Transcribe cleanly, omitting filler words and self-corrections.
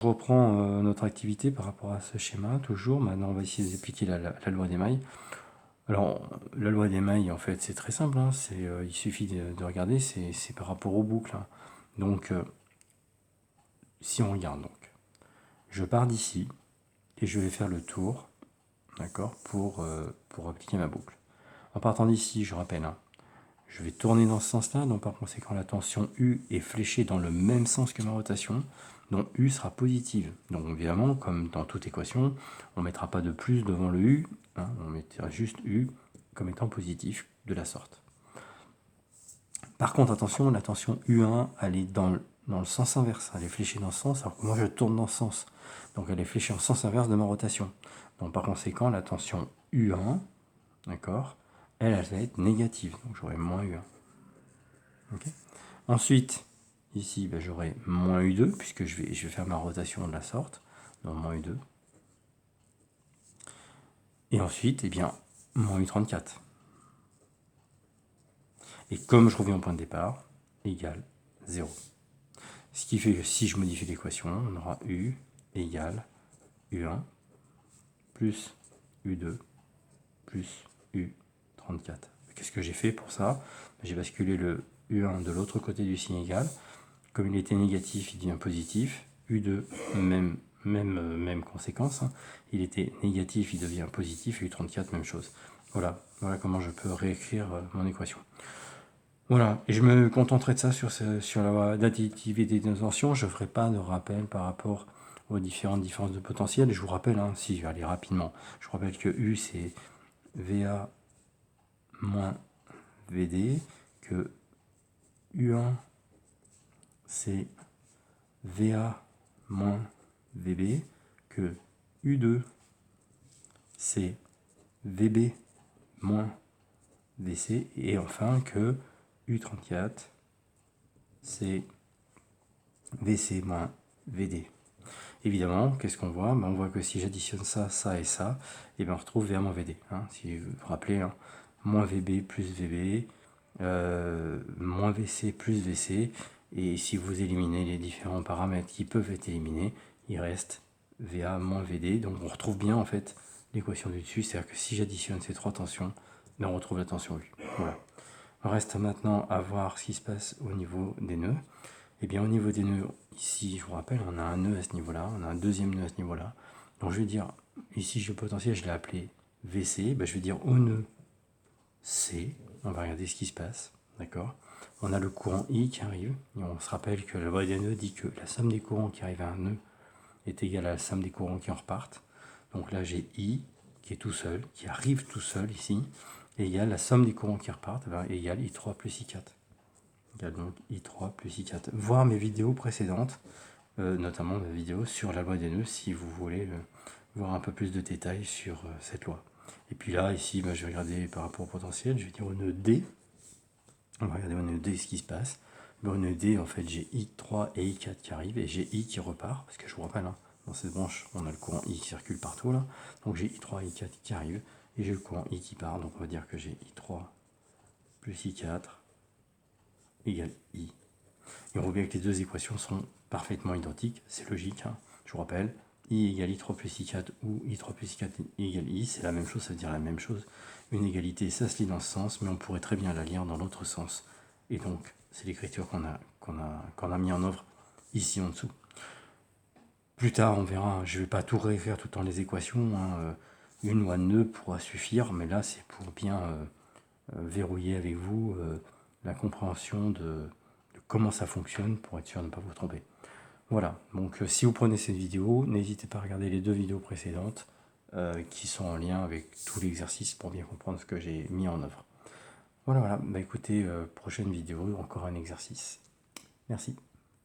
Je reprends notre activité par rapport à ce schéma, toujours. Maintenant, on va essayer d'appliquer la loi d'émail. Alors, la loi d'émail, en fait, c'est très simple. Hein, il suffit de regarder, c'est par rapport aux boucles. Hein. Donc, si on regarde, donc, je pars d'ici et je vais faire le tour, d'accord, pour appliquer ma boucle. En partant d'ici, je rappelle, hein, je vais tourner dans ce sens-là, donc par conséquent, la tension U est fléchée dans le même sens que ma rotation, donc U sera positive. Donc évidemment, comme dans toute équation, on ne mettra pas de plus devant le U, hein, on mettra juste U comme étant positif de la sorte. Par contre, attention, la tension U1, elle est dans le sens inverse, elle est fléchée dans ce sens, alors que moi je tourne dans ce sens. Donc elle est fléchée en sens inverse de ma rotation. Donc par conséquent, la tension U1, d'accord, elle va être négative, donc j'aurai moins U1. Okay. Ensuite, ici, ben, j'aurai moins U2, puisque je vais faire ma rotation de la sorte, donc moins U2. Et ensuite, eh bien, moins U34. Et comme je reviens au point de départ, égale 0. Ce qui fait que si je modifie l'équation, on aura U égale U1 plus U2 plus U34. Qu'est-ce que j'ai fait pour ça? J'ai basculé le U1 de l'autre côté du signe égal. Comme il était négatif, il devient positif. U2, même conséquence. Hein. Il était négatif, il devient positif. Et U34, même chose. Voilà comment je peux réécrire mon équation. Voilà, et je me contenterai de ça sur la loi d'additivité des tensions. Je ne ferai pas de rappel par rapport aux différentes différences de potentiel. Et je vous rappelle, hein, si je vais aller rapidement, je vous rappelle que U c'est VA moins VD, que U1 c'est VA moins VB, que U2 c'est VB moins VC, et enfin que U34 c'est VC moins VD. Évidemment, qu'est-ce qu'on voit? On voit que si j'additionne ça, ça et ça, et bien on retrouve VA moins VD. Hein. Si vous vous rappelez, hein, moins VB plus VB, moins VC plus VC, et si vous éliminez les différents paramètres qui peuvent être éliminés, il reste VA moins VD. Donc on retrouve bien en fait l'équation du dessus, c'est-à-dire que si j'additionne ces trois tensions, on retrouve la tension U. Voilà. On reste maintenant à voir ce qui se passe au niveau des nœuds. Et bien au niveau des nœuds, ici je vous rappelle, on a un nœud à ce niveau-là, on a un deuxième nœud à ce niveau-là. Donc je vais dire, ici le potentiel, je l'ai appelé VC, je vais dire au nœud C, on va regarder ce qui se passe, d'accord. On a le courant I qui arrive, et on se rappelle que la loi des nœuds dit que la somme des courants qui arrivent à un nœud est égale à la somme des courants qui en repartent. Donc là j'ai I qui est tout seul, qui arrive tout seul ici, et égale la somme des courants qui repartent, égale I3 plus I4. Égale donc I3 plus I4. Voir mes vidéos précédentes, notamment ma vidéo sur la loi des nœuds, si vous voulez voir un peu plus de détails sur cette loi. Et puis là, ici, je vais regarder par rapport au potentiel, je vais dire au nœud D. On va regarder au nœud D ce qui se passe. Au nœud D, en fait, j'ai I3 et I4 qui arrivent, et j'ai I qui repart, parce que je vous rappelle, hein, dans cette branche, on a le courant I qui circule partout, là. Donc j'ai I3 et I4 qui arrivent, et j'ai le courant I qui part, donc on va dire que j'ai I3 plus I4 égale I. Et on voit bien que les deux équations sont parfaitement identiques, c'est logique, hein. Je vous rappelle, I égale I3 plus I4 ou I3 plus I4 égale I, c'est la même chose, ça veut dire la même chose. Une égalité, ça se lit dans ce sens, mais on pourrait très bien la lire dans l'autre sens. Et donc, c'est l'écriture qu'on a mis en œuvre ici en dessous. Plus tard, on verra, je ne vais pas tout réécrire tout le temps les équations, hein. Une ou un nœud pourra suffire, mais là, c'est pour bien verrouiller avec vous la compréhension de comment ça fonctionne pour être sûr de ne pas vous tromper. Voilà, donc si vous prenez cette vidéo, n'hésitez pas à regarder les deux vidéos précédentes qui sont en lien avec tout l'exercice pour bien comprendre ce que j'ai mis en œuvre. Voilà, écoutez, prochaine vidéo, encore un exercice. Merci.